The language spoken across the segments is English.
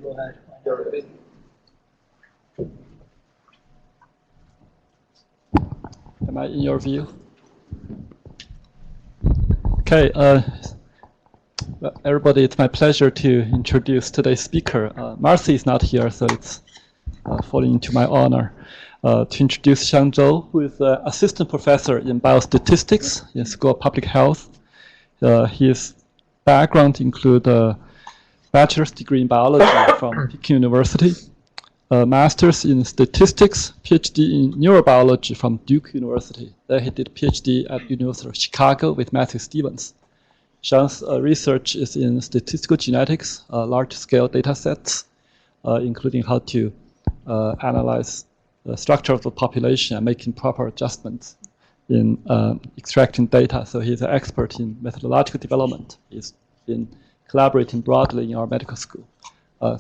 go ahead when you're ready. Am I in your view? Okay, everybody, it's my pleasure to introduce today's speaker. Marcy is not here, so it's falling into my honor to introduce Xiang Zhou, who is an assistant professor in biostatistics in School of Public Health. His background includes a bachelor's degree in biology from Peking University, a master's in statistics, PhD in neurobiology from Duke University. Then he did PhD at University of Chicago with Matthew Stevens. Xiang's research is in statistical genetics, large-scale data sets, including how to analyze the structure of the population and making proper adjustments in extracting data. So he's an expert in methodological development. He's been collaborating broadly in our medical school.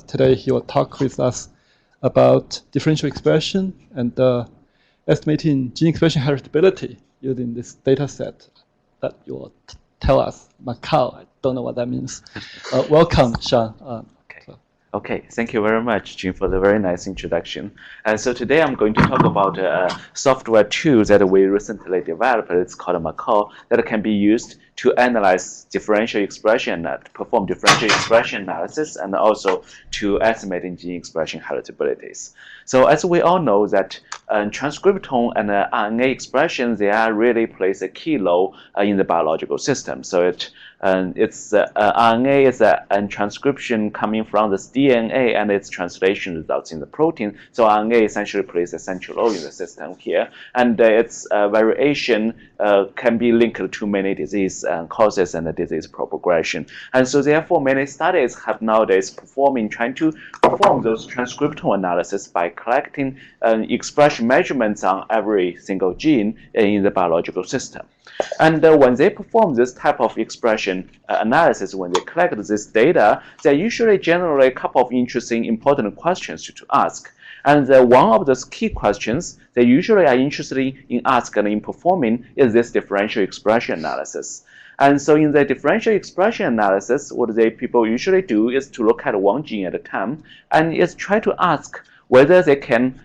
Today he will talk with us about differential expression and estimating gene expression heritability using this data set that you will tell us. MACAU, I don't know what that means. Welcome, Xiang. Okay, thank you very much, Jim, for the very nice introduction. And so today I'm going to talk about a software tool that we recently developed. It's called MACAU, that can be used to analyze differential expression, perform differential expression analysis, and also to estimating gene expression heritabilities. So as we all know that transcriptome and RNA expression, they are really plays a key role in the biological system. So RNA is a transcription coming from this DNA, and its translation results in the protein. So RNA essentially plays a central role in the system here, and its variation can be linked to many disease causes and the disease progression. And so therefore many studies have nowadays trying to perform those transcriptome analysis by collecting expression measurements on every single gene in the biological system. And when they perform this type of expression analysis, when they collect this data, they usually generate a couple of interesting, important questions to ask. And one of those key questions they usually are interested in asking and in performing is this differential expression analysis. And so in the differential expression analysis, what people usually do is to look at one gene at a time and is try to ask whether they can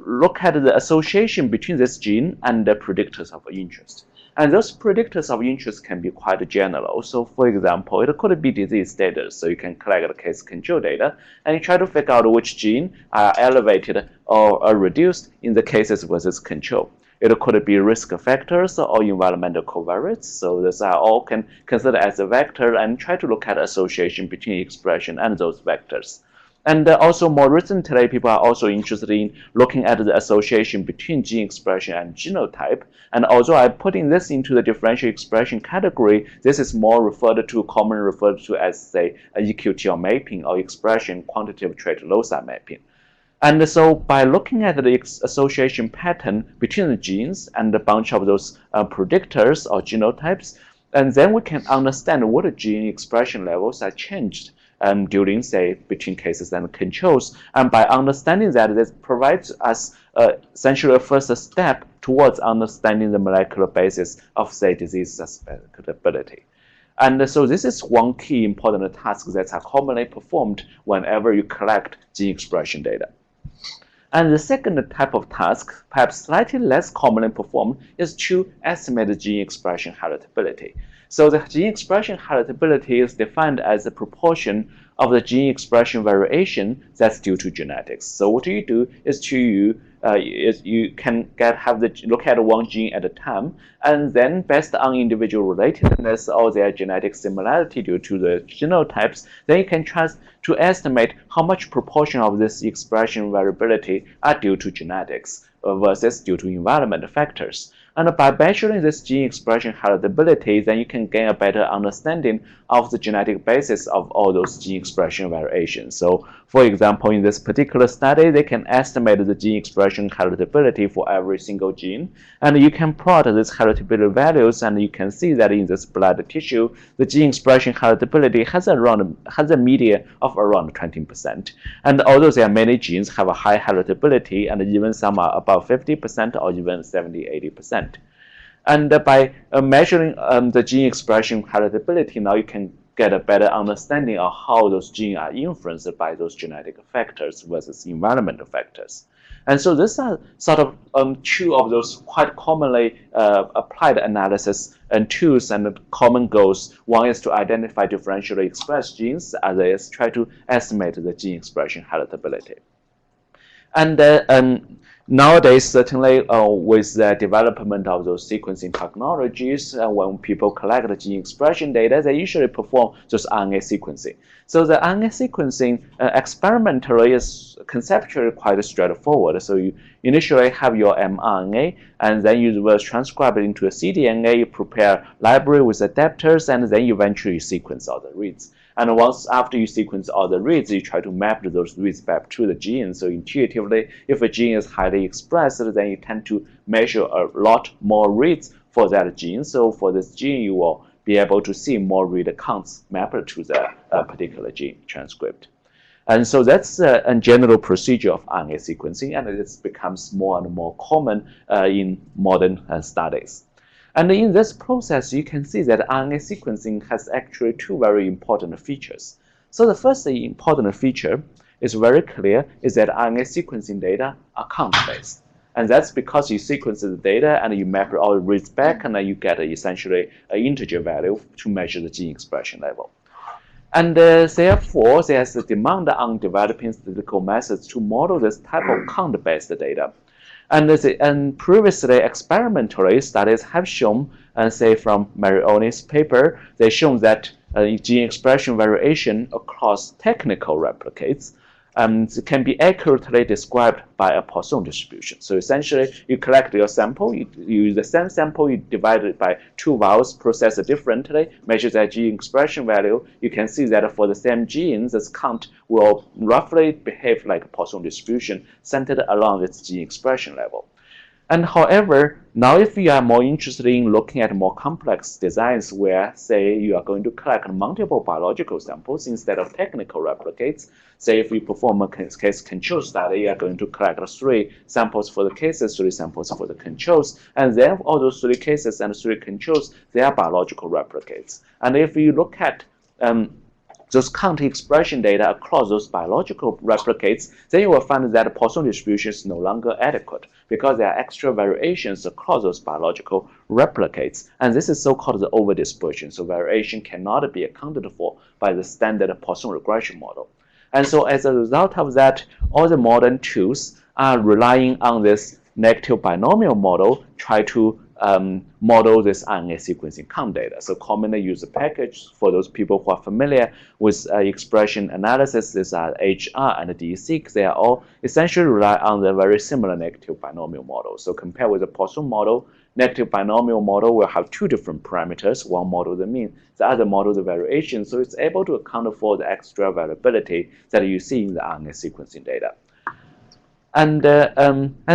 look at the association between this gene and the predictors of interest. And those predictors of interest can be quite general. So for example, it could be disease status. So you can collect the case control data and you try to figure out which gene are elevated or are reduced in the cases versus control. It could be risk factors or environmental covariates. So these are all can consider as a vector and try to look at association between expression and those vectors. And also more recently, people are also interested in looking at the association between gene expression and genotype. And although I'm putting this into the differential expression category, this is more commonly referred to as, say, EQTL mapping or expression quantitative trait loci mapping. And so by looking at the association pattern between the genes and a bunch of those predictors or genotypes, and then we can understand what gene expression levels are changed during, say, between cases and controls. And by understanding that, this provides us essentially a first step towards understanding the molecular basis of, say, disease susceptibility. And so this is one key important task that are commonly performed whenever you collect gene expression data. And the second type of task, perhaps slightly less commonly performed, is to estimate the gene expression heritability. So the gene expression heritability is defined as the proportion of the gene expression variation that's due to genetics. So what you do is you can look at one gene at a time, and then based on individual relatedness or their genetic similarity due to the genotypes, then you can try to estimate how much proportion of this expression variability are due to genetics versus due to environment factors. And by measuring this gene expression heritability, then you can gain a better understanding of the genetic basis of all those gene expression variations. So, for example, in this particular study, they can estimate the gene expression heritability for every single gene. And you can plot these heritability values, and you can see that in this blood tissue, the gene expression heritability has a median of around 20%. And although there are many genes have a high heritability, and even some are above 50% or even 70–80%. And by measuring the gene expression heritability, now you can get a better understanding of how those genes are influenced by those genetic factors versus environmental factors. And so these are sort of two of those quite commonly applied analysis and tools and common goals. One is to identify differentially expressed genes, other is try to estimate the gene expression heritability. And nowadays, certainly with the development of those sequencing technologies, when people collect the gene expression data, they usually perform just RNA sequencing. So the RNA sequencing experimentally is conceptually quite straightforward. So you initially have your mRNA, and then you will transcribe it into a cDNA, you prepare library with adapters, and then eventually sequence all the reads. And once after you sequence all the reads, you try to map those reads back to the gene. So intuitively, if a gene is highly expressed, then you tend to measure a lot more reads for that gene. So for this gene, you will be able to see more read counts mapped to the particular gene transcript. And so that's a general procedure of RNA sequencing, and it becomes more and more common in modern studies. And in this process, you can see that RNA sequencing has actually two very important features. So the first important feature is very clear, is that RNA sequencing data are count-based. And that's because you sequence the data and you map all the reads back, and then you get essentially an integer value to measure the gene expression level. And therefore, there's a demand on developing statistical methods to model this type of count-based data. And previously, experimentally, studies have shown, say from Marione's paper, they've shown that gene expression variation across technical replicates can be accurately described by a Poisson distribution. So essentially, you collect your sample, you use the same sample, you divide it by two vials, process it differently, measure that gene expression value. You can see that for the same genes, this count will roughly behave like a Poisson distribution centered around its gene expression level. And however, now if you are more interested in looking at more complex designs where, say, you are going to collect multiple biological samples instead of technical replicates, say if you perform a case control study, you are going to collect 3 samples for the cases, 3 samples for the controls, and then all those 3 cases and 3 controls, they are biological replicates. And if you look at those count expression data across those biological replicates, then you will find that the Poisson distribution is no longer adequate because there are extra variations across those biological replicates. And this is so-called the overdispersion. So variation cannot be accounted for by the standard Poisson regression model. And so as a result of that, all the modern tools are relying on this negative binomial model, try to model this RNA sequencing count data. So commonly used package for those people who are familiar with expression analysis, these are HR and DCMB. They are all essentially rely on the very similar negative binomial model. So compared with the Poisson model, negative binomial model will have 2 different parameters. One model the mean, the other model the variation. So it's able to account for the extra variability that you see in the RNA sequencing data. And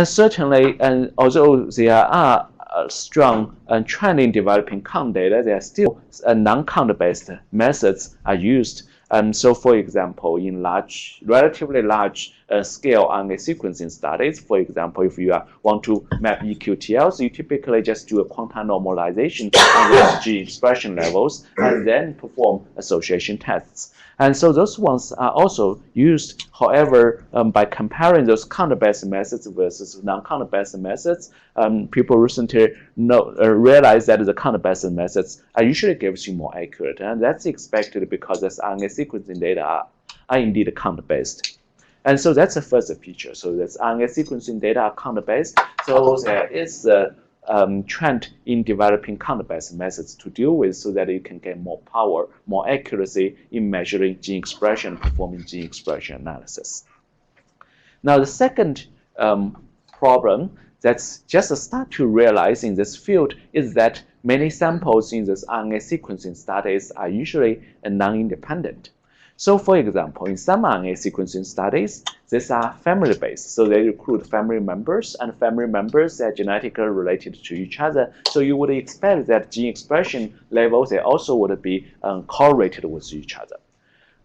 certainly, although there are strong trend in developing count data, there are still non-count based methods are used. So for example, in relatively large scale RNA sequencing studies, for example, if you want to map EQTLs, you typically just do a quantile normalization on those gene expression levels and then perform association tests. And so those ones are also used. However, by comparing those count-based methods versus non-count-based methods, people recently realized that the count-based methods are usually gives you more accurate. And that's expected because this RNA sequencing data are indeed count-based. And so that's the first feature. So this RNA sequencing data are count-based. So there is a trend in developing count-based methods to deal with so that you can get more power, more accuracy in measuring gene expression, performing gene expression analysis. Now, the second problem that's just a start to realize in this field is that many samples in this RNA sequencing studies are usually non-independent. So for example, in some RNA sequencing studies, these are family-based. So they recruit family members, and family members are genetically related to each other. So you would expect that gene expression levels, they also would be correlated with each other.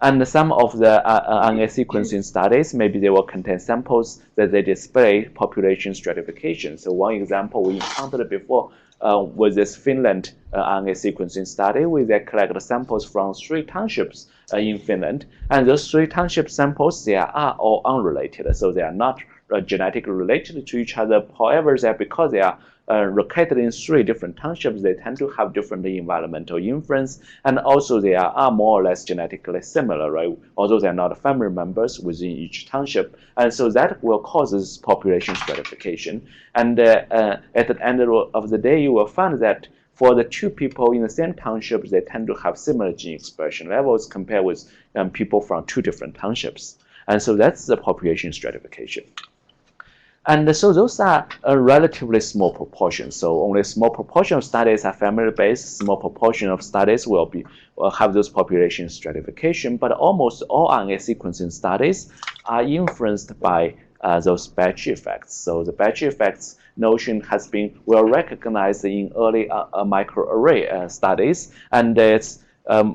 And some of the RNA sequencing studies, maybe they will contain samples that they display population stratification. So one example we encountered before with this Finland RNA sequencing study, where they collected samples from 3 townships in Finland. And those 3 township samples, they are all unrelated. So they are not genetically related to each other. However, because they are located in 3 different townships, they tend to have different environmental influence, and also they are more or less genetically similar, right? Although they are not family members within each township, and so that will cause this population stratification. And at the end of the day, you will find that for the 2 people in the same townships, they tend to have similar gene expression levels compared with people from 2 different townships, and so that's the population stratification. And so those are a relatively small proportion. So only a small proportion of studies are family-based. Small proportion of studies will have those population stratification. But almost all RNA sequencing studies are influenced by those batch effects. So the batch effects notion has been well recognized in early microarray studies, and it's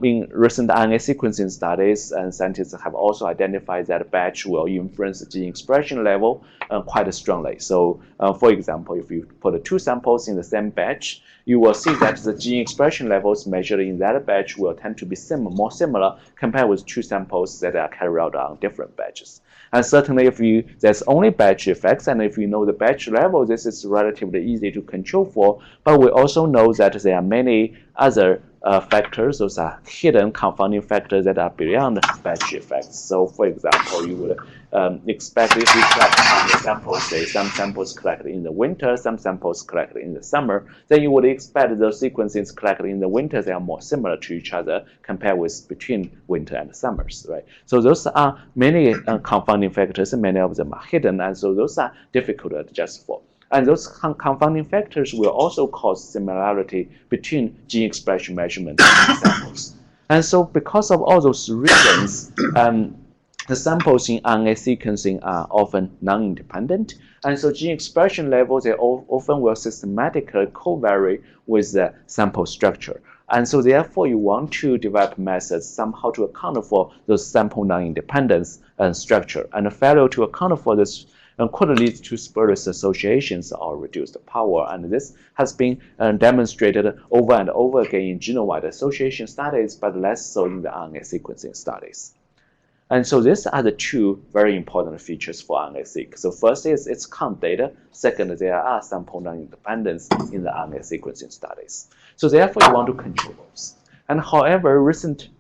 in recent RNA sequencing studies, and scientists have also identified that batch will influence the gene expression level quite strongly. So, for example, if you put 2 samples in the same batch, you will see that the gene expression levels measured in that batch will tend to be more similar compared with 2 samples that are carried out on different batches. And certainly, if there's only batch effects, and if you know the batch level, this is relatively easy to control for. But we also know that there are many other factors, those are hidden confounding factors that are beyond batch effects. So, for example, you would expect if you collect samples, say some samples collected in the winter, some samples collected in the summer, then you would expect those sequences collected in the winter, they are more similar to each other compared with between winter and summers, right? So those are many confounding factors, and many of them are hidden, and so those are difficult to adjust for. And those confounding factors will also cause similarity between gene expression measurements and samples. And so because of all those reasons, the samples in RNA sequencing are often non-independent. And so gene expression levels, they often will systematically co-vary with the sample structure. And so therefore, you want to develop methods somehow to account for those sample non-independence structure. And a failure to account for this could lead to spurious associations or reduced power. And this has been demonstrated over and over again in genome-wide association studies, but less so in the RNA sequencing studies. And so these are the 2 very important features for RNA-seq. So first is its count data. Second, there are sample non-independence in the RNA sequencing studies. So therefore, you want to control those. And however,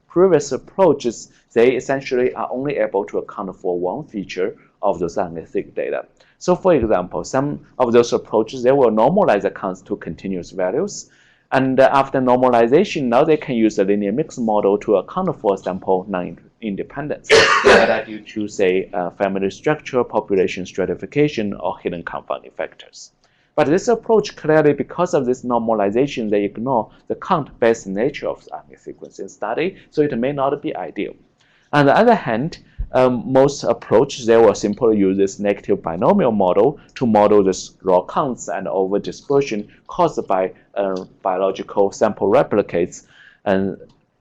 previous approaches, they essentially are only able to account for 1 feature of those RNA-seq data. So for example, some of those approaches, they will normalize the counts to continuous values. And after normalization, now they can use a linear mix model to account for sample non-independence, whether due to, say, family structure, population stratification, or hidden confounding factors. But this approach clearly, because of this normalization, they ignore the count-based nature of the RNA sequencing study, so it may not be ideal. On the other hand, most approaches, they will simply use this negative binomial model to model the raw counts and over dispersion caused by biological sample replicates.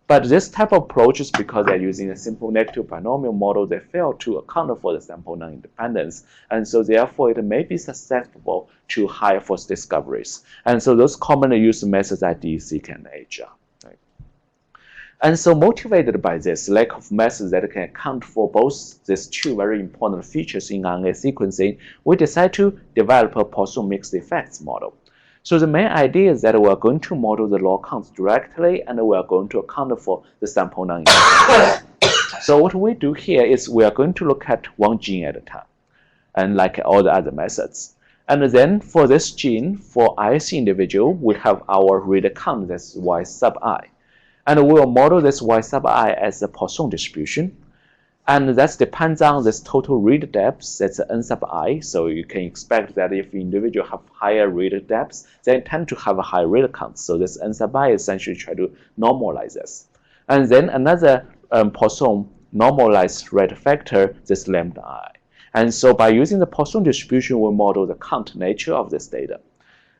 But this type of approaches, because they're using a simple negative binomial model, they fail to account for the sample non-independence. And so therefore, it may be susceptible to high false discoveries. And so those commonly used methods are DCMB and HR. And so motivated by this lack of methods that can account for both these 2 very important features in RNA sequencing, we decide to develop a Poisson mixed effects model. So the main idea is that we are going to model the raw counts directly, and we are going to account for the sample non-independence. So what we do here is we are going to look at 1 gene at a time, and like all the other methods. And then for this gene, for IC individual, we have our read count, that's Y sub I. And we will model this Y sub I as a Poisson distribution. And that depends on this total read depth, that's N sub I. So you can expect that if individuals have higher read depths, they tend to have a higher read count. So this N sub I essentially try to normalize this. And then another Poisson normalized read factor, this lambda I. And so by using the Poisson distribution, we model the count nature of this data.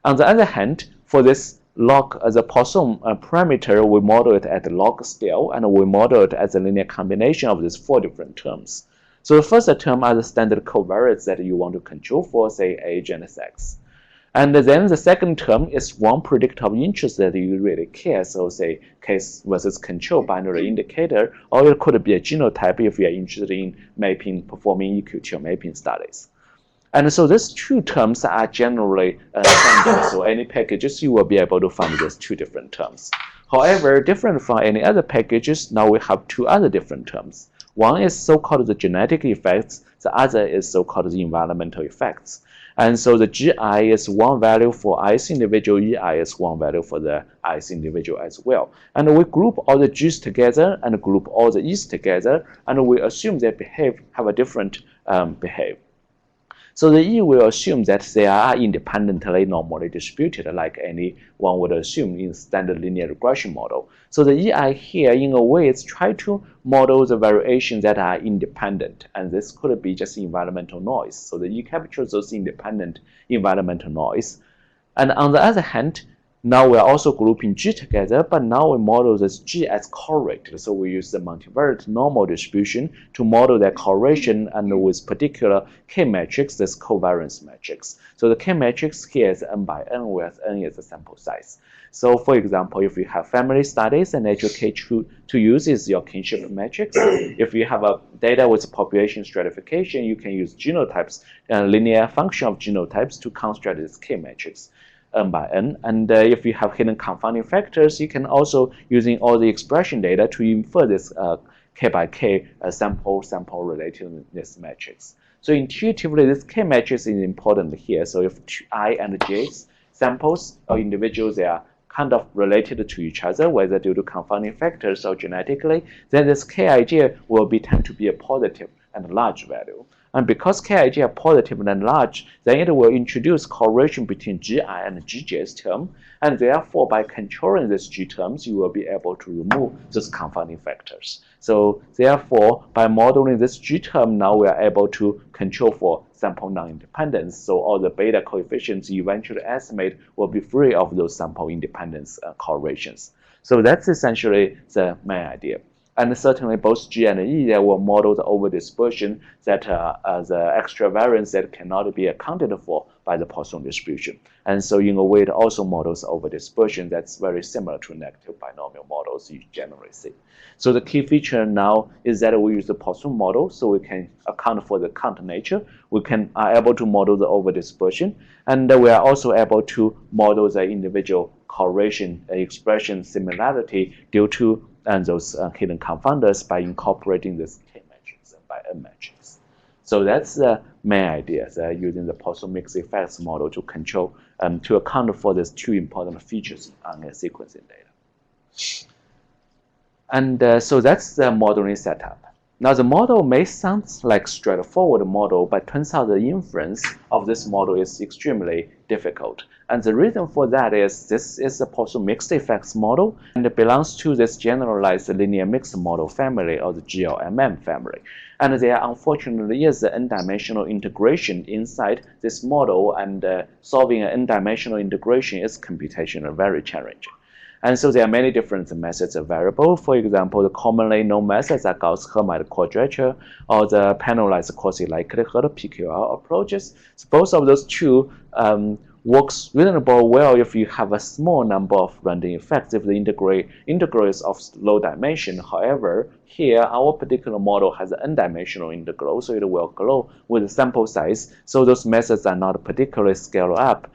On the other hand, for this log as a Poisson parameter, we model it at the log scale, and we model it as a linear combination of these 4 different terms. So the first term are the standard covariates that you want to control for, say, age and sex. And then the second term is one predictor of interest that you really care. So say case versus control binary indicator, or it could be a genotype if you are interested in mapping, performing EQT mapping studies. And so these two terms are generally standard. So any packages, you will be able to find these two different terms. However, different from any other packages, now we have two other different terms. One is so-called the genetic effects. The other is so-called the environmental effects. And so the GI is one value for IS individual, EI is one value for the IS individual as well. And we group all the Gs together and group all the Es together, and we assume they have a different behavior. So the E will assume that they are independently normally distributed, like anyone would assume in standard linear regression model. So the EI here, in a way, is try to model the variations that are independent, and this could be just environmental noise. So the E captures those independent environmental noise. And on the other hand, now we're also grouping G together, but now we model this G as correlated. So we use the multivariate normal distribution to model that correlation, and with particular K matrix, this covariance matrix. So the K matrix here is n by n, whereas n is the sample size. So for example, if you have family studies, the natural K to use is your kinship matrix. If you have a data with population stratification, you can use genotypes, linear function of genotypes to construct this K matrix. N by n, and if you have hidden confounding factors, you can also using all the expression data to infer this K by K sample relatedness matrix. So intuitively, this K matrix is important here. So if I and J samples or individuals, they are kind of related to each other, whether due to confounding factors or genetically, then this Kij will tend to be a positive and large value. And because Kij are positive and large, then it will introduce correlation between Gi and Gj's term. And therefore, by controlling these G terms, you will be able to remove those confounding factors. So therefore, by modeling this G term, now we are able to control for sample non-independence. So all the beta coefficients you eventually estimate will be free of those sample independence correlations. So that's essentially the main idea. And certainly both G and E, they will model the overdispersion that the extra variance that cannot be accounted for by the Poisson distribution. And so in a way, it also models overdispersion that's very similar to negative binomial models you generally see. So the key feature now is that we use the Poisson model, so we can account for the count nature. We are able to model the overdispersion, and we are also able to model the individual correlation expression similarity due to those hidden confounders by incorporating this K matrix and by N matrix. So that's the main idea, using the Poisson mixed effects model to control, to account for these two important features on the sequencing data. And so that's the modeling setup. Now the model may sound like straightforward model, but turns out the inference of this model is extremely difficult. And the reason for that is this is a Poisson mixed effects model, and it belongs to this generalized linear mixed model family, or the GLMM family. And there unfortunately is an n-dimensional integration inside this model, and solving an n-dimensional integration is computationally very challenging. And so there are many different methods available. For example, the commonly known methods are Gauss-Hermite quadrature or the panelized quasi-likelihood PQL approaches. So both of those two works reasonably well if you have a small number of random effects, if the integral is of low dimension. However, here our particular model has an n-dimensional integral, so it will grow with the sample size. So those methods are not particularly scaled up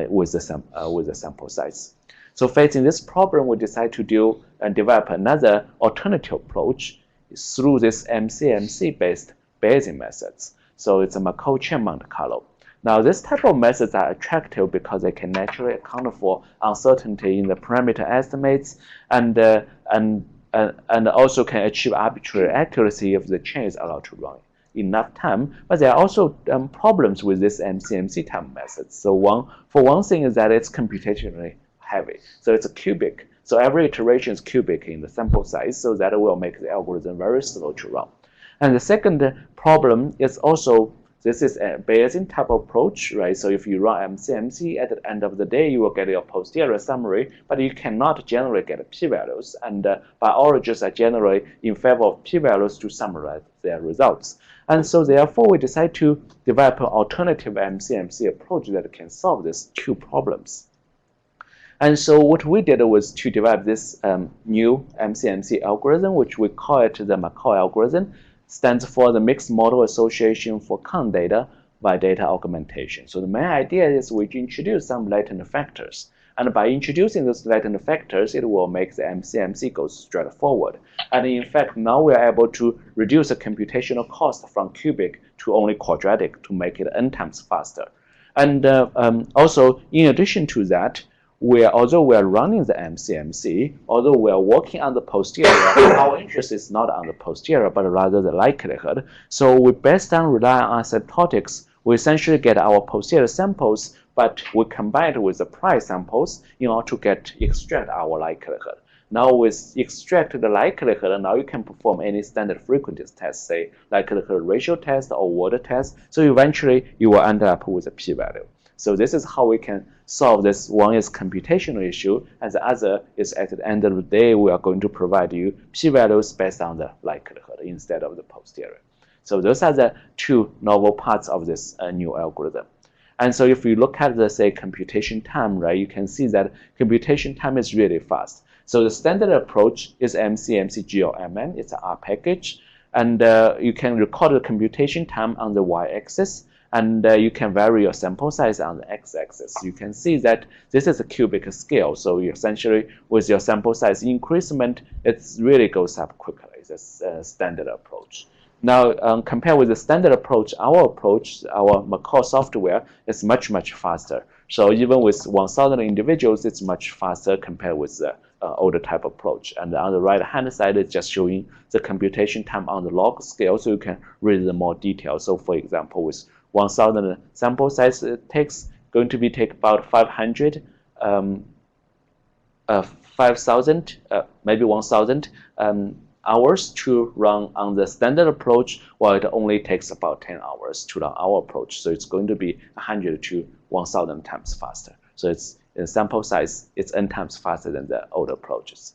with the sample size. So facing this problem, we decide to develop another alternative approach through this MCMC-based Bayesian methods. So it's a MACAU chain Monte Carlo. Now, this type of methods are attractive because they can naturally account for uncertainty in the parameter estimates, and also can achieve arbitrary accuracy if the chain is allowed to run enough time. But there are also problems with this MCMC type method. So for one thing is that it's computationally heavy. So it's a cubic. So every iteration is cubic in the sample size, so that will make the algorithm very slow to run. And the second problem is also, this is a Bayesian type approach, right? So if you run MCMC, at the end of the day, you will get your posterior summary, but you cannot generally get p-values. And biologists are generally in favor of p-values to summarize their results. And so therefore, we decide to develop an alternative MCMC approach that can solve these two problems. And so what we did was to develop this new MCMC algorithm, which we call it the MACAU algorithm, stands for the Mixed Model Association for Count Data by Data Augmentation. So the main idea is we introduce some latent factors. And by introducing those latent factors, it will make the MCMC go straightforward. And in fact, now we are able to reduce the computational cost from cubic to only quadratic to make it n times faster. And also, in addition to that, although we are running the MCMC, although we are working on the posterior, our interest is not on the posterior, but rather the likelihood. So we based on rely on asymptotics, we essentially get our posterior samples, but we combine it with the prior samples in order to extract our likelihood. Now with extract the likelihood, now you can perform any standard frequency test, say likelihood ratio test or word test. So eventually you will end up with a p-value. So this is how we can solve this. One is computational issue, and the other is at the end of the day, we are going to provide you p-values based on the likelihood instead of the posterior. So those are the two novel parts of this new algorithm. And so if you look at the, say, computation time, right, you can see that computation time is really fast. So the standard approach is MCMC GLMN. It's an R package. And you can record the computation time on the y-axis. And you can vary your sample size on the x-axis. You can see that this is a cubic scale. So you essentially, with your sample size increasement, it really goes up quickly. It's a standard approach. Now, compared with the standard approach, our MACAU software is much, much faster. So even with 1,000 individuals, it's much faster compared with the older type approach. And on the right-hand side, it's just showing the computation time on the log scale, so you can read the more details. So for example, with 1,000 sample size, it going to take about 5,000, maybe 1,000 hours to run on the standard approach, while it only takes about 10 hours to run our approach. So it's going to be 100 to 1,000 times faster. So it's in sample size, it's n times faster than the older approaches.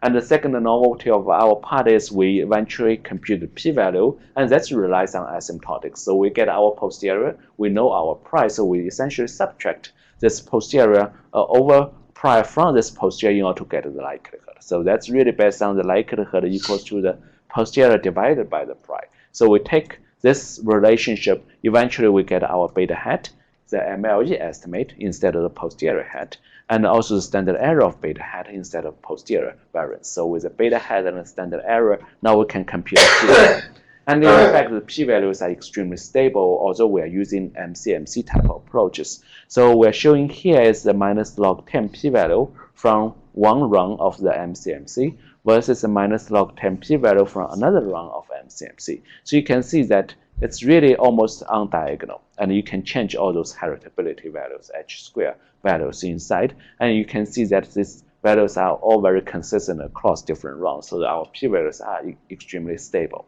And the second novelty of our part is we eventually compute the p-value, and that relies on asymptotics. So we get our posterior, we know our prior, so we essentially subtract this posterior over prior from this posterior in order to get the likelihood. So that's really based on the likelihood equals to the posterior divided by the prior. So we take this relationship, eventually we get our beta hat, the MLE estimate instead of the posterior hat, and also the standard error of beta hat instead of posterior variance. So with the beta hat and the standard error, now we can compute the p-value. And in fact, the p-values are extremely stable, although we are using MCMC type of approaches. So we're showing here is the minus log 10 p-value from one run of the MCMC versus the minus log 10 p-value from another run of MCMC. So you can see that it's really almost on diagonal, and you can change all those heritability values, h-square values inside, and you can see that these values are all very consistent across different runs, so that our p-values are extremely stable.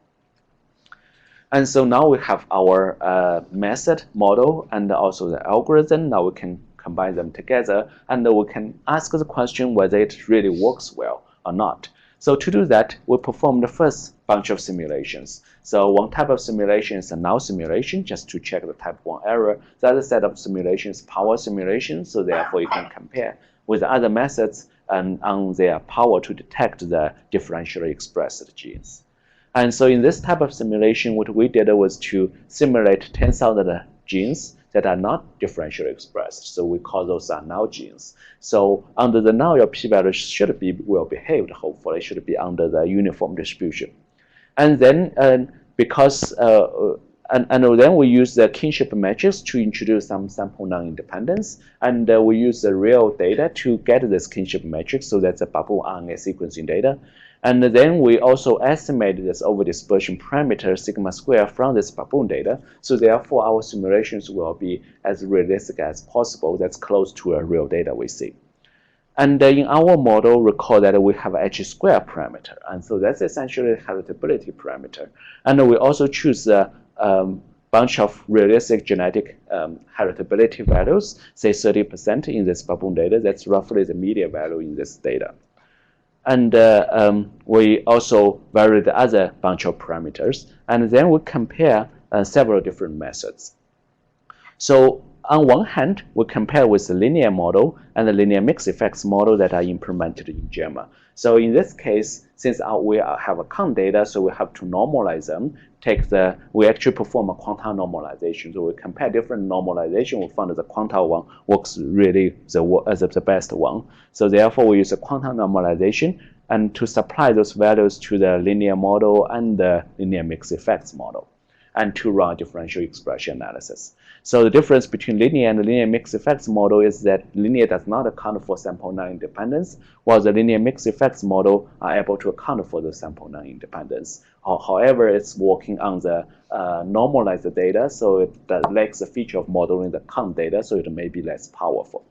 And so now we have our method model and also the algorithm. Now we can combine them together, and we can ask the question whether it really works well or not. So to do that, we perform the first bunch of simulations. So one type of simulation is a null simulation, just to check the type 1 error. The other set of simulations is power simulation, so therefore you can compare with other methods and on their power to detect the differentially expressed genes. And so in this type of simulation, what we did was to simulate 10,000 genes that are not differentially expressed. So we call those null genes. So under the null, your p-value should be well behaved, hopefully. It should be under the uniform distribution. And then then we use the kinship matrix to introduce some sample non-independence. And we use the real data to get this kinship matrix. So that's a Baboon RNA sequencing data. And then we also estimate this overdispersion parameter sigma square from this Baboon data. So therefore, our simulations will be as realistic as possible. That's close to a real data we see. And in our model, recall that we have h-square parameter. And so that's essentially a heritability parameter. And we also choose a bunch of realistic genetic heritability values, say 30% in this Baboon data. That's roughly the median value in this data. And we also vary the other bunch of parameters. And then we compare several different methods. So on one hand, we compare with the linear model and the linear mixed effects model that are implemented in JAMA. So in this case, since we have a count data, so we have to normalize them. We actually perform a quantile normalization. So we compare different normalization. We found that the quantile one works really the best one. So therefore, we use a quantile normalization and to supply those values to the linear model and the linear mixed effects model, and to run differential expression analysis. So the difference between linear and linear mixed effects model is that linear does not account for sample non-independence, while the linear mixed effects model are able to account for the sample non-independence. However, it's working on the normalized data, so it lacks the feature of modeling the count data, so it may be less powerful.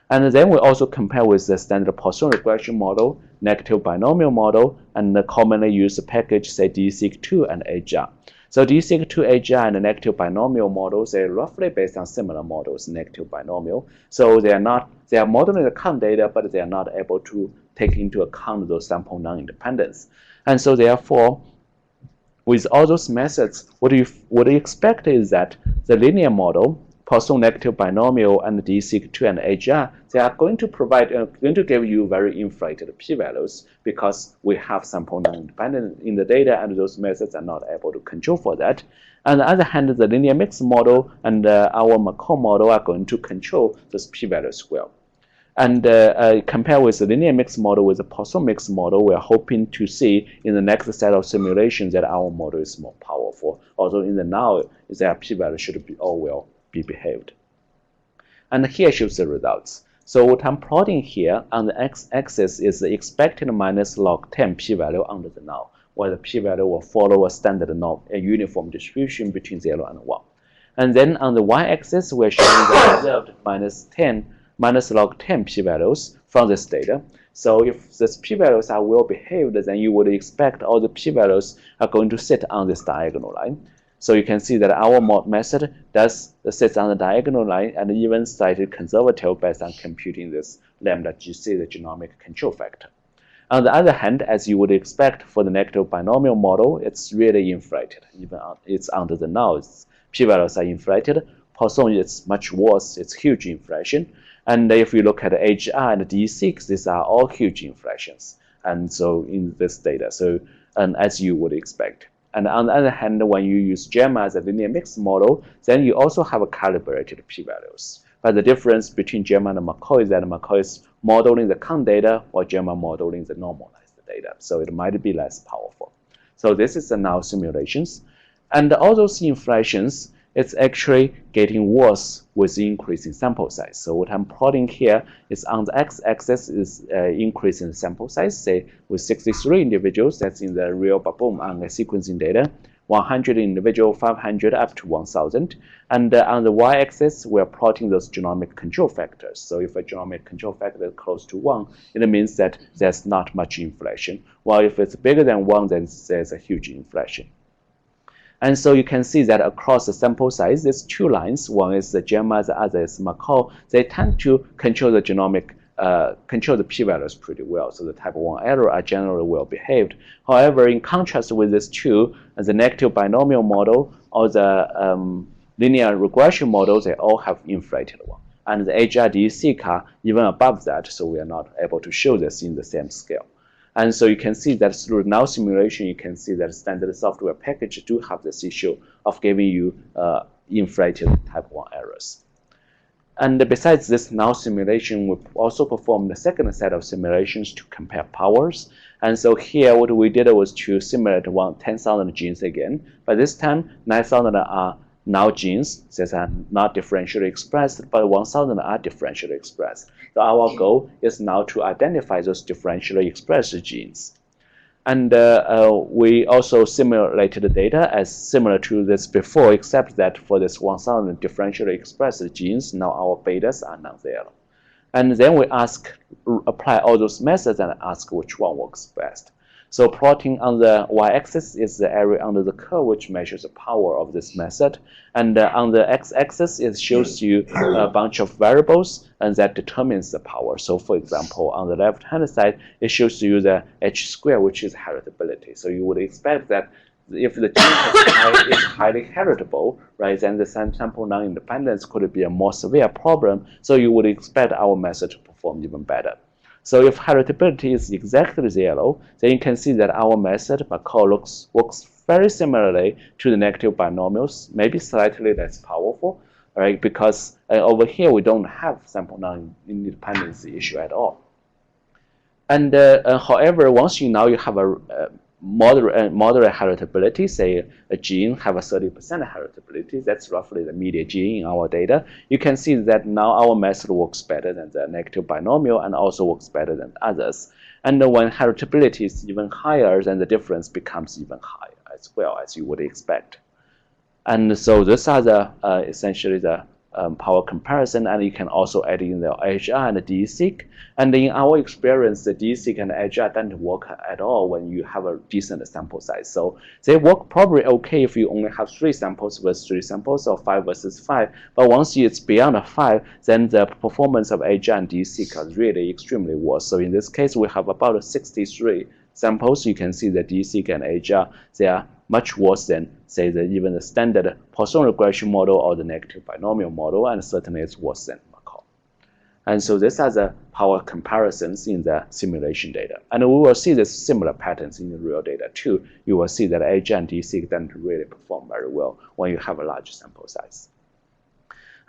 And then we also compare with the standard Poisson regression model, negative binomial model, and the commonly used package, say DCMB and AGR. So DCMB, AGR, and the negative binomial models are roughly based on similar models, negative binomial. So they are modeling the count data, but they are not able to take into account those sample non-independence. And so therefore, with all those methods, what you expect is that the linear model, Poisson negative binomial, and DCMB and AGR, they are going to give you very inflated p-values because we have sample non-independence in the data, and those methods are not able to control for that. On the other hand, the linear mixed model and our MACAU model are going to control those p-values well. And compare with the linear mixed model with the Poisson mixed model, we are hoping to see in the next set of simulations that our model is more powerful. Although in the now, their p-value should be all well be behaved. And here shows the results. So what I'm plotting here on the x-axis is the expected minus log 10 p-value under the null, where the p-value will follow a standard a uniform distribution between 0 and 1. And then on the y-axis, we're showing the observed minus log 10 p-values from this data. So if these p-values are well behaved, then you would expect all the p-values are going to sit on this diagonal line. So you can see that our method does sit on the diagonal line and even slightly conservative based on computing this lambda GC, the genomic control factor. On the other hand, as you would expect for the negative binomial model, it's really inflated. Even it's under the null, p-values are inflated. Poisson is much worse, it's huge inflation. And if you look at AGR and D6, these are all huge inflations. And so in this data, and as you would expect. And on the other hand, when you use JAMA as a linear mixed model, then you also have a calibrated p-values. But the difference between JAMA and MACAU is that MACAU is modeling the count data, while JAMA modeling the normalized data. So it might be less powerful. So this is the null simulations. And all those inflations, it's actually getting worse with the increase in sample size. So what I'm plotting here is on the x-axis is increase in sample size, say with 63 individuals, that's in the real Baboon RNA sequencing data, 100 individual, 500 up to 1,000. And on the y-axis, we're plotting those genomic control factors. So if a genomic control factor is close to 1, it means that there's not much inflation. While if it's bigger than 1, then there's a huge inflation. And so you can see that across the sample size, there's two lines. One is the JAMA, the other is MACAU. They tend to control the genomic, control the p-values pretty well. So the type 1 error are generally well behaved. However, in contrast with these two, the negative binomial model or the linear regression model, they all have inflated one. And the HRDC are even above that, so we are not able to show this in the same scale. And so you can see that through null simulation, you can see that standard software package do have this issue of giving you inflated type 1 errors. And besides this null simulation, we also performed the second set of simulations to compare powers. And so here, what we did was to simulate 10,000 genes again. But this time, 9,000 are null genes that are not differentially expressed, but 1,000 are differentially expressed. So our goal is now to identify those differentially expressed genes. And we also simulated the data as similar to this before, except that for this 1,000 differentially expressed genes, now our betas are non-zero. And then we apply all those methods and ask which one works best. So plotting on the y-axis is the area under the curve, which measures the power of this method. And on the x-axis, it shows you a bunch of variables, and that determines the power. So for example, on the left-hand side, it shows you the h square, which is heritability. So you would expect that if the gene is highly heritable, right, then the sample non-independence could be a more severe problem. So you would expect our method to perform even better. So if heritability is exactly 0, then you can see that our method, MACAU, works very similarly to the negative binomials, maybe slightly less powerful, right? Because over here we don't have sample non-independency issue at all. And however, once you have a moderate heritability, say a gene have a 30% heritability, that's roughly the median gene in our data, you can see that now our method works better than the negative binomial and also works better than others. And when heritability is even higher, then the difference becomes even higher as well, as you would expect. And so these are the essentially the power comparison, and you can also add in the HR and the DCMB. And in our experience, the DCMB and the HR don't work at all when you have a decent sample size. So they work probably okay if you only have 3 samples versus 3 samples, or 5 versus 5. But once it's beyond 5, then the performance of HR and DCMB is really extremely worse. So in this case, we have about 63 samples. You can see the DCMB and HR, they are much worse than, say, even the standard Poisson regression model or the negative binomial model, and certainly it's worse than MACAU. And so these are the power comparisons in the simulation data. And we will see this similar patterns in the real data too. You will see that HR and DCMB don't really perform very well when you have a large sample size.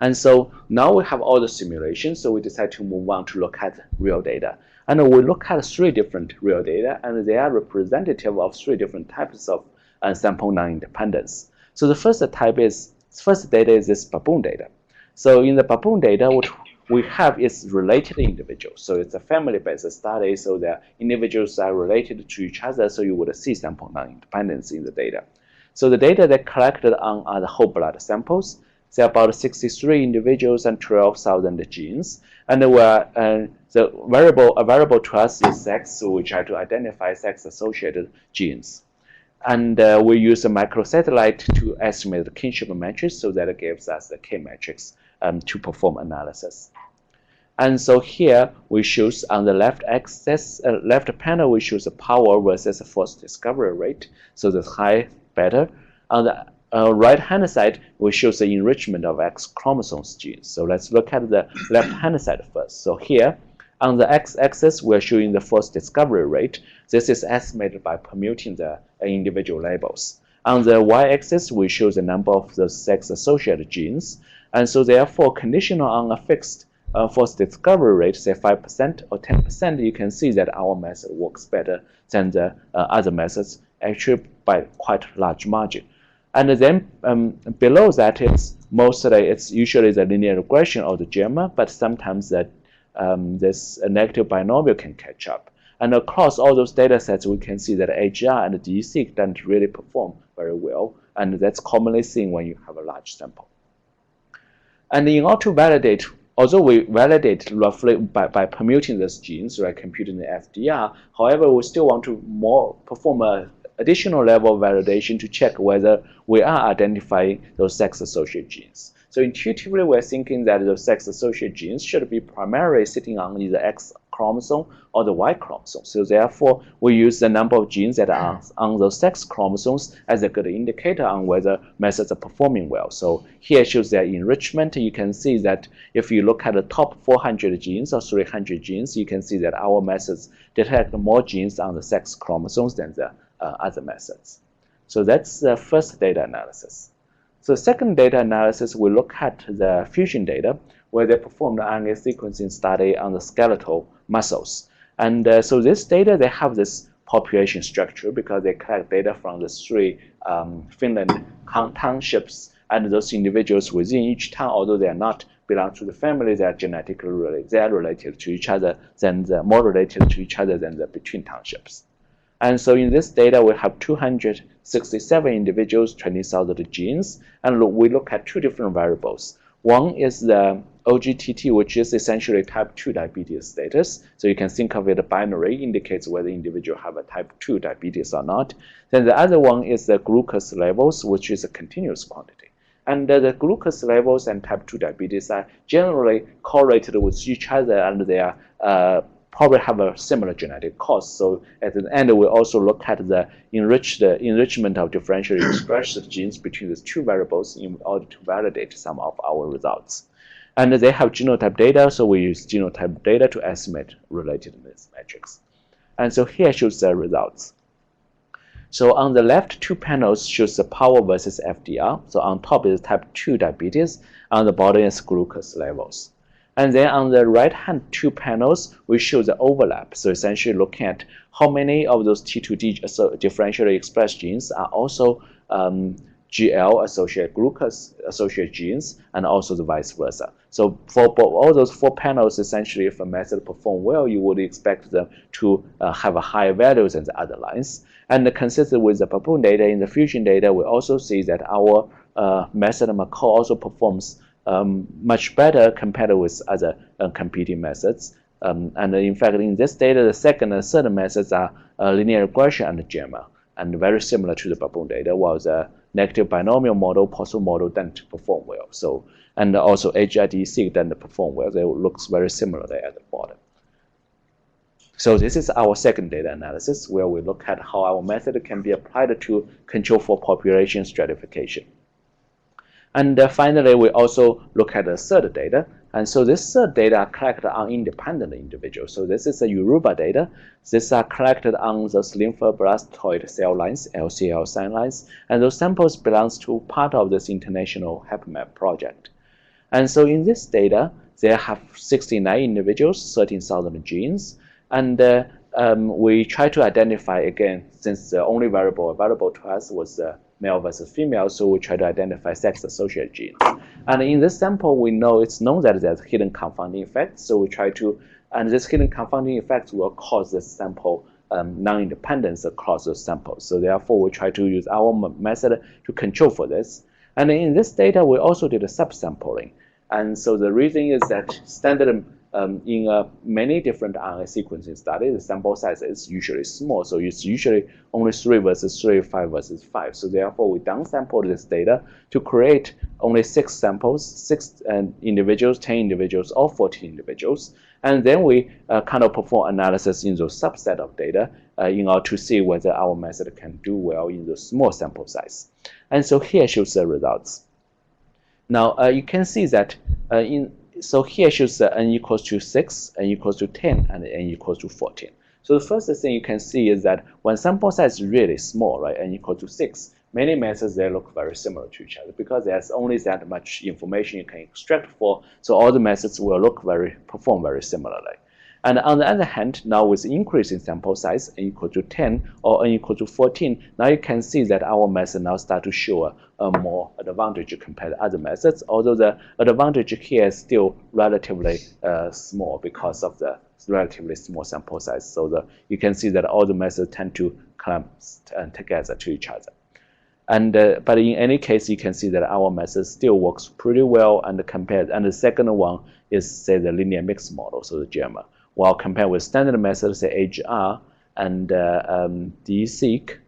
And so now we have all the simulations, so we decide to move on to look at real data. And we look at 3 different real data, and they are representative of 3 different types of sample non-independence. So the first data is this Baboon data. So in the Baboon data, what we have is related individuals. So it's a family-based study, so the individuals are related to each other, so you would see sample non-independence in the data. So the data that collected on are the whole blood samples. There are about 63 individuals and 12,000 genes. And a variable to us is sex, so we try to identify sex-associated genes. And we use a microsatellite to estimate the kinship matrix, so that it gives us the K matrix to perform analysis. And so here we choose on the left axis, left panel, we choose the power versus the forced discovery rate. So the high better. On the right-hand side, we choose the enrichment of X chromosomes genes. So let's look at the left-hand side first. So here, on the x-axis, we're showing the forced discovery rate. This is estimated by permuting the individual labels. On the y-axis, we show the number of the sex-associated genes. And so therefore, conditional on a fixed forced discovery rate, say 5% or 10%, you can see that our method works better than the other methods, actually by quite a large margin. And then below that, it's usually the linear regression of the gamma, but sometimes that this negative binomial can catch up. And across all those data sets, we can see that HR and DCMB don't really perform very well, and that's commonly seen when you have a large sample. And in order to validate, although we validate roughly by permuting these genes, right, computing the FDR, however, we still want to perform a additional level of validation to check whether we are identifying those sex-associated genes. So intuitively, we're thinking that the sex-associated genes should be primarily sitting on either X chromosome or the Y chromosome. So therefore, we use the number of genes that are on those sex chromosomes as a good indicator on whether methods are performing well. So here shows their enrichment. You can see that if you look at the top 400 genes or 300 genes, you can see that our methods detect more genes on the sex chromosomes than the other methods. So that's the first data analysis. So second data analysis, we look at the fusion data, where they performed the RNA sequencing study on the skeletal muscles. And so this data, they have this population structure because they collect data from the 3 Finland townships, and those individuals within each town, although they are not belong to the family, they are genetically related. They are related to each other, more related to each other than the between townships. And so in this data, we have 267 individuals, 20,000 genes, and we look at 2 different variables. One is the OGTT, which is essentially type 2 diabetes status. So you can think of it as binary, indicates whether the individual have a type 2 diabetes or not. Then the other one is the glucose levels, which is a continuous quantity. And the glucose levels and type 2 diabetes are generally correlated with each other, and they are probably have a similar genetic cause. So at the end, we also look at the enrichment of differentially expressed genes between these two variables in order to validate some of our results. And they have genotype data, so we use genotype data to estimate relatedness metrics. And so here shows the results. So on the left two panels shows the power versus FDR. So on top is type 2 diabetes, on the bottom is glucose levels. And then on the right-hand two panels, we show the overlap. So essentially looking at how many of those T2D differentially expressed genes are also GL-associated glucose-associated genes, and also the vice versa. So for all those four panels, essentially, if a method performs well, you would expect them to have a higher value than the other lines. And consistent with the Baboon data, in the fusion data, we also see that our method MACAU also performs much better compared with other competing methods. And in fact, in this data, the second and third methods are linear regression and JAMA, and very similar to the Baboon data, while the negative binomial model, Poisson model, didn't perform well. So, and also HIDC didn't perform well. They looks very similar there at the bottom. So this is our second data analysis, where we look at how our method can be applied to control for population stratification. And finally, we also look at the third data. And so this third data are collected on independent individuals. So this is the Yoruba data. These are collected on those lymphoblastoid cell lines, LCL cell lines. And those samples belongs to part of this international HappyMap project. And so in this data, they have 69 individuals, 13,000 genes. And we try to identify, again, since the only variable available to us was male versus female, so we try to identify sex-associated genes. And in this sample, we know it's known that there's hidden confounding effect, so we try to, and this hidden confounding effect will cause the sample non-independence across those samples. So therefore, we try to use our method to control for this. And in this data, we also did a subsampling. And so the reason is that standard in many different RNA sequencing studies, the sample size is usually small. So it's usually only 3 versus 3, 5 versus 5. So therefore, we downsampled this data to create only 6 samples, 6 individuals, 10 individuals, or 14 individuals. And then we kind of perform analysis in those subset of data in order to see whether our method can do well in the small sample size. And so here shows the results. Now, you can see that so here shows the n equals to 6, n equals to 10, and n equals to 14. So the first thing you can see is that when sample size is really small, right, n equals to 6, many methods, they look very similar to each other because there's only that much information you can extract for, so all the methods will perform very similarly. And on the other hand, now with increasing sample size, n equal to 10 or n equal to 14, now you can see that our method now start to show a more advantage compared to other methods, although the advantage here is still relatively small because of the relatively small sample size. So you can see that all the methods tend to come together to each other. And but in any case, you can see that our method still works pretty well and compared. And the second one is, say, the linear mixed model, so the JAMA. While compared with standard methods, say HR and DCMB,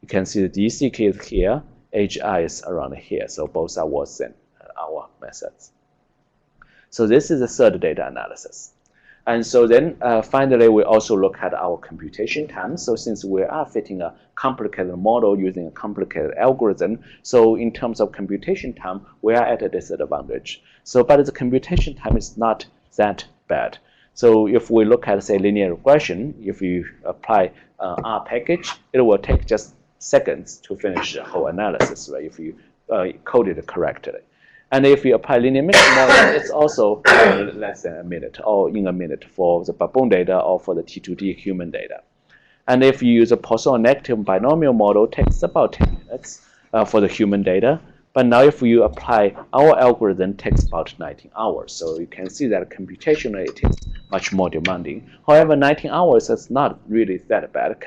you can see the DCMB is here, HR is around here, so both are worse than our methods. So this is the third data analysis. And so then finally, we also look at our computation time. So since we are fitting a complicated model using a complicated algorithm, so in terms of computation time, we are at a disadvantage. So, but the computation time is not that bad. So if we look at, say, linear regression, if you apply R package, it will take just seconds to finish the whole analysis, right, if you code it correctly. And if you apply linear mixed model, it's also less than a minute or in a minute for the Baboon data or for the T2D human data. And if you use a Poisson negative binomial model, it takes about 10 minutes for the human data. But now if you apply our algorithm, it takes about 19 hours. So you can see that computationally it is much more demanding. However, 19 hours is not really that bad,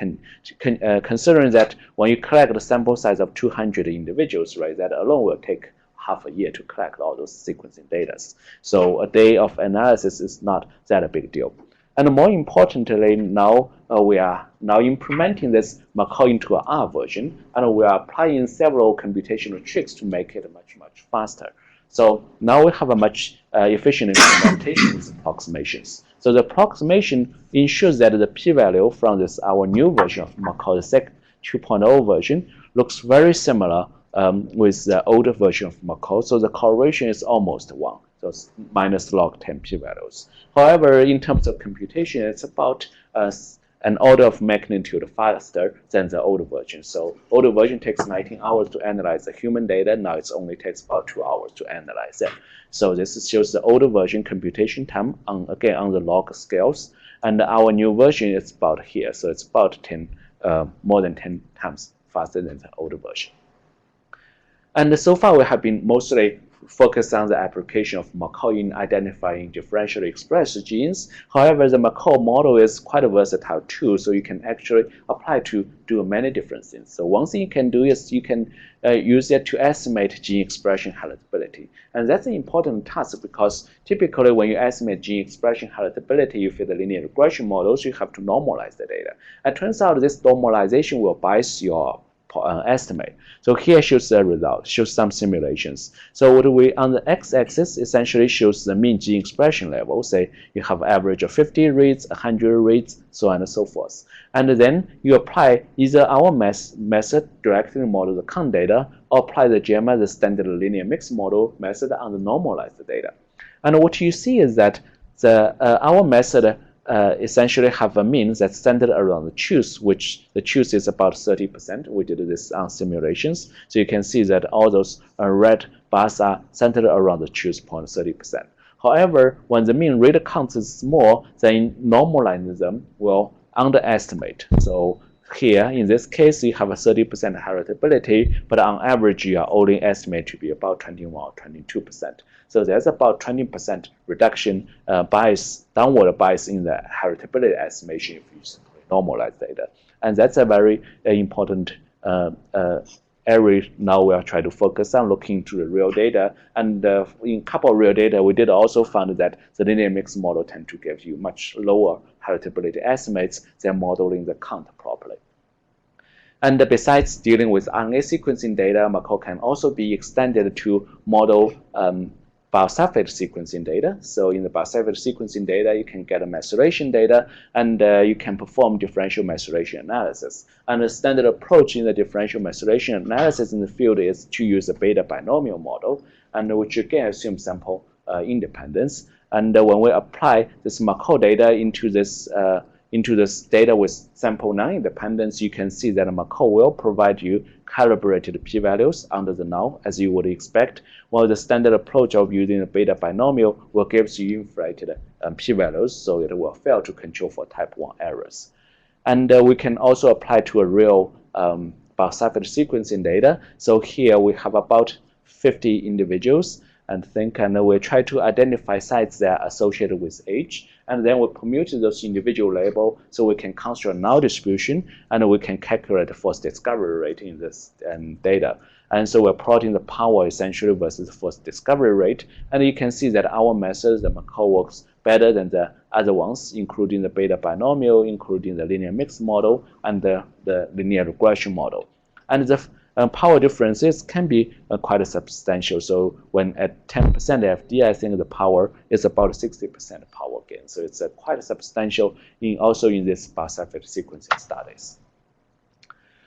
considering that when you collect a sample size of 200 individuals, right, that alone will take half a year to collect all those sequencing data. So a day of analysis is not that a big deal. And more importantly, now we are now implementing this MACAU into an R version, and we are applying several computational tricks to make it much faster. So now we have a much efficient implementation with approximations. So the approximation ensures that the p-value from this our new version of MACAU, the 2.0 version, looks very similar with the older version of MACAU. So the correlation is almost 1. So it's minus log 10 p-values. However, in terms of computation, it's about an order of magnitude faster than the older version. So older version takes 19 hours to analyze the human data. Now it only takes about 2 hours to analyze it. So this shows the older version computation time again on the log scales. And our new version is about here. So it's about more than 10 times faster than the older version. And so far we have been mostly focused on the application of MACAU in identifying differentially expressed genes. However, the MACAU model is quite a versatile tool, so you can actually apply to do many different things. So one thing you can do is you can use it to estimate gene expression heritability. And that's an important task because typically when you estimate gene expression heritability, you fit the linear regression models, you have to normalize the data. It turns out this normalization will bias your estimate. So here shows the result, shows some simulations. So what we on the x-axis essentially shows the mean gene expression level. Say you have average of 50 reads, 100 reads, so on and so forth. And then you apply either our method directly model the count data, or apply the GMS, the standard linear mixed model method on the normalized data. And what you see is that our method essentially have a mean that's centered around the choose, which the choose is about 30%. We did this on simulations. So you can see that all those red bars are centered around the choose point 30%. However, when the mean read count is small, then normalizing them will underestimate. So here, in this case, you have a 30% heritability, but on average, you are only estimated to be about 21 or 22%. So there's about 20% reduction bias, downward bias in the heritability estimation if you simply normalize data. And that's a very important area now we are trying to focus on, looking into the real data. And in a couple of real data, we did also find that the linear mixed model tend to give you much lower heritability estimates than modeling the count properly. And besides dealing with RNA sequencing data, MACAU can also be extended to model Bisulfite sequencing data. So in the Bisulfite sequencing data, you can get a methylation data, and you can perform differential methylation analysis. And the standard approach in the differential methylation analysis in the field is to use a beta binomial model, and which again assumes sample independence. And when we apply this MACAU data into this data with sample non-independence, you can see that MACAU will provide you calibrated p-values under the null, as you would expect, while the standard approach of using a beta binomial will give you inflated p-values, so it will fail to control for type 1 errors. And we can also apply to a real Bisulfite sequencing data. So here we have about 50 individuals, and we try to identify sites that are associated with age, and then we permute those individual labels so we can construct null distribution, and we can calculate the false discovery rate in this data. And so we're plotting the power essentially versus the false discovery rate, and you can see that our method, the MACAU, works better than the other ones, including the beta binomial, including the linear mixed model, and the linear regression model. And the power differences can be quite substantial. So when at 10% FD, I think the power is about 60% power gain. So it's quite substantial also in this Bisulfite sequencing studies.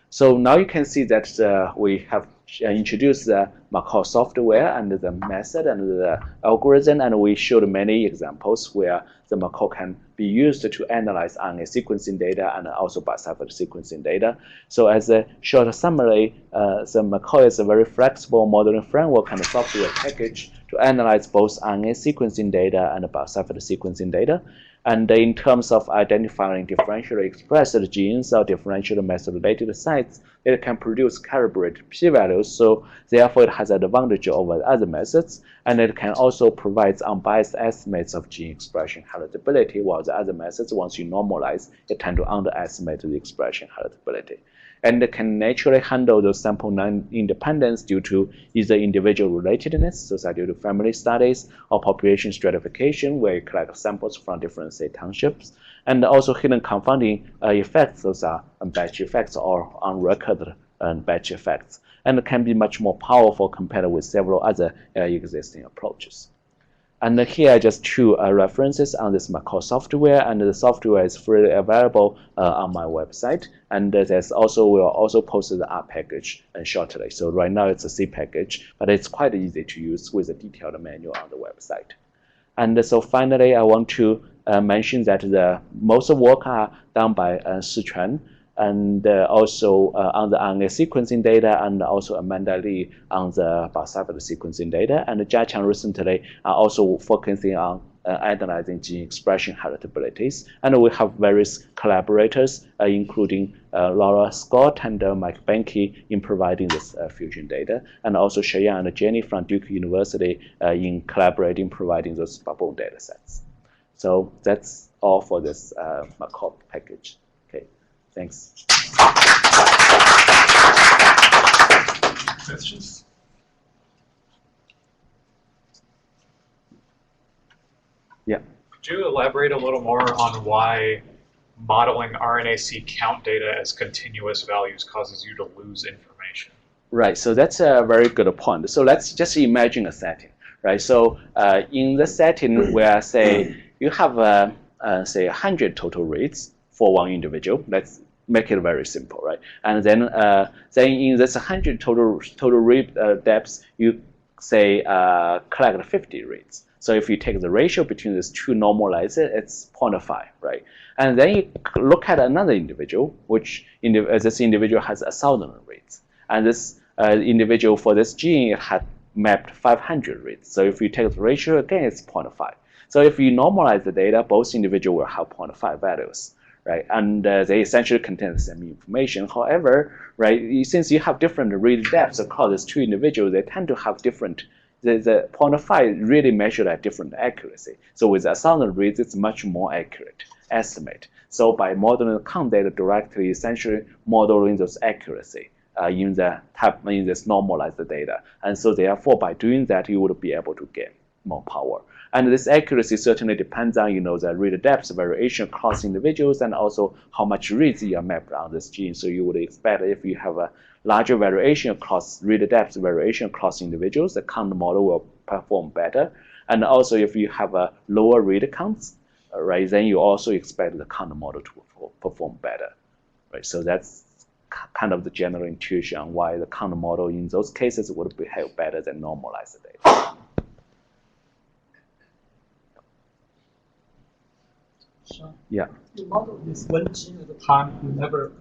So now you can see that we have introduced the MACAU software and the method and the algorithm, and we showed many examples where the MACAU can be used to analyze RNA sequencing data and also Bisulfite sequencing data. So as a short summary, the MACAU is a very flexible modeling framework and software package to analyze both RNA sequencing data and Bisulfite sequencing data. And in terms of identifying differentially expressed genes or differentially methylated sites, it can produce calibrated p-values. So therefore, it has an advantage over other methods. And it can also provide unbiased estimates of gene expression heritability, while the other methods, once you normalize, it tend to underestimate the expression heritability. And it can naturally handle those sample non-independence due to either individual relatedness, so that due to family studies, or population stratification, where you collect samples from different, say, townships, and also hidden confounding effects, those are batch effects or on-record batch effects, and it can be much more powerful compared with several other existing approaches. And here are just two references on this MACAU software, and the software is freely available on my website. And there's also, we'll also post the R package shortly. So right now it's a C package, but it's quite easy to use with a detailed manual on the website. And so finally, I want to mention that the most work are done by Sichuan, and also on the RNA sequencing data, and also Amanda Lee on the Bisulfite sequencing data. And Jia Qiang recently are also focusing on analyzing gene expression heritabilities. And we have various collaborators, including Laura Scott and Mike Benke in providing this fusion data, and also Cheyenne and Jenny from Duke University in collaborating, providing those Baboon data sets. So that's all for this MACAU package. Thanks. Questions? Yeah. Could you elaborate a little more on why modeling RNA-seq count data as continuous values causes you to lose information? Right. So that's a very good point. So let's just imagine a setting, right? So in the setting where, say, you have say 100 total reads for one individual. Let's make it very simple, right? And then in this 100 total read depths, you say collect 50 reads. So if you take the ratio between these two, normalize it, it's 0.5, right? And then you look at another individual, which this individual has 1,000 reads, and this individual for this gene had mapped 500 reads. So if you take the ratio again, it's 0.5. So if you normalize the data, both individuals will have 0.5 values, right? And they essentially contain the same information. However, right, since you have different read depths across these two individuals, they tend to have different, the 0.5 really measured at different accuracy. So with 1,000 reads, it's much more accurate estimate. So by modeling the count data directly, essentially modeling those accuracy in this normalized data. And so therefore, by doing that, you would be able to gain more power. And this accuracy certainly depends on, the read depth variation across individuals, and also how much reads you are mapped on this gene. So you would expect if you have a larger variation across read depth variation across individuals, the count model will perform better. And also if you have a lower read counts, right, then you also expect the count model to perform better, right? So that's kind of the general intuition on why the count model in those cases would behave better than normalized data. Sure. Yeah. You model this one gene at a time, you never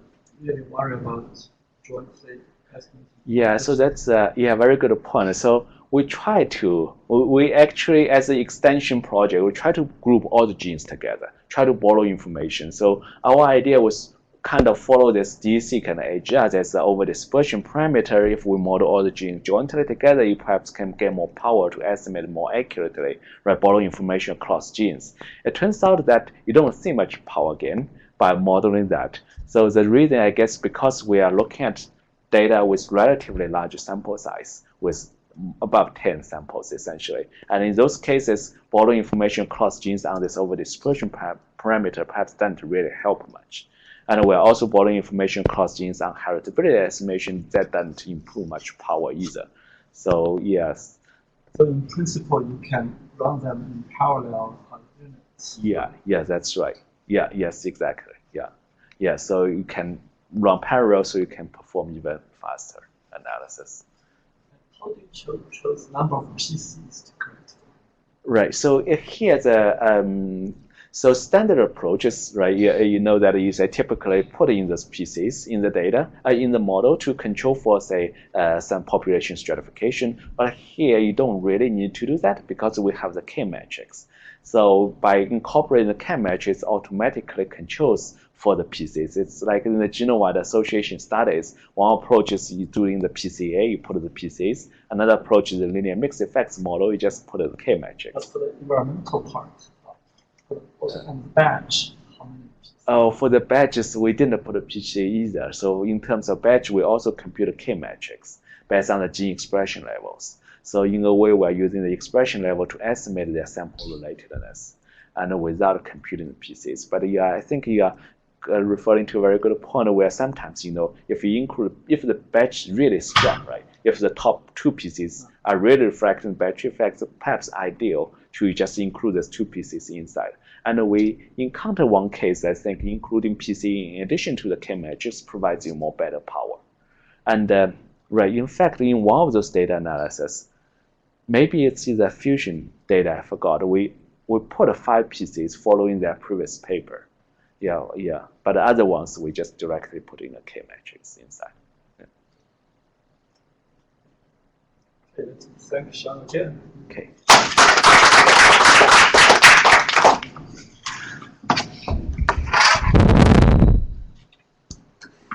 really worry about jointly testing. Yeah, so that's very good point. So we actually, as an extension project, we try to group all the genes together, try to borrow information. So our idea was kind of follow this DCMB and adjust as the over-dispersion parameter. If we model all the genes jointly together, you perhaps can get more power to estimate more accurately, right, borrow information across genes. It turns out that you don't see much power gain by modeling that. So the reason, I guess, because we are looking at data with relatively large sample size, with above 10 samples, essentially. And in those cases, borrowing information across genes on this over-dispersion parameter perhaps doesn't really help much. And we're also borrowing information across genes on heritability estimation that doesn't improve much power either. So yes. So in principle, you can run them in parallel on units. Yeah, that's right. Yeah, yes, exactly. Yeah, so you can run parallel, so you can perform even faster analysis. How do you choose number of PCs to correct? Right. So here so standard approaches, right? You know that you say typically put in those PCs in the data, in the model to control for, say, some population stratification. But here you don't really need to do that because we have the K matrix. So by incorporating the K-matrix, it automatically controls for the PCs. It's like in the genome-wide association studies, one approach is you doing the PCA, you put the PCs. Another approach is the linear mixed effects model, you just put the K-matrix. That's for the environmental part. Also on the batch, how many pieces? Oh, for the batches, we didn't put a PCA either. So in terms of batch, we also compute a K-matrix based on the gene expression levels. So in a way, we're using the expression level to estimate their sample relatedness, and without computing the PCs. But yeah, I think you are referring to a very good point where sometimes, if the batch is really strong, right? If the top 2 PCs are really reflecting battery effects, perhaps ideal to just include those 2 PCs inside. And we encounter one case, I think, including PC in addition to the K-matrix provides you more better power. And right, in fact, in one of those data analysis, maybe it's the fusion data, I forgot. We put 5 PCs following their previous paper. Yeah. But the other ones, we just directly put in a K-matrix inside. Okay, let's thank Xiang again. Okay.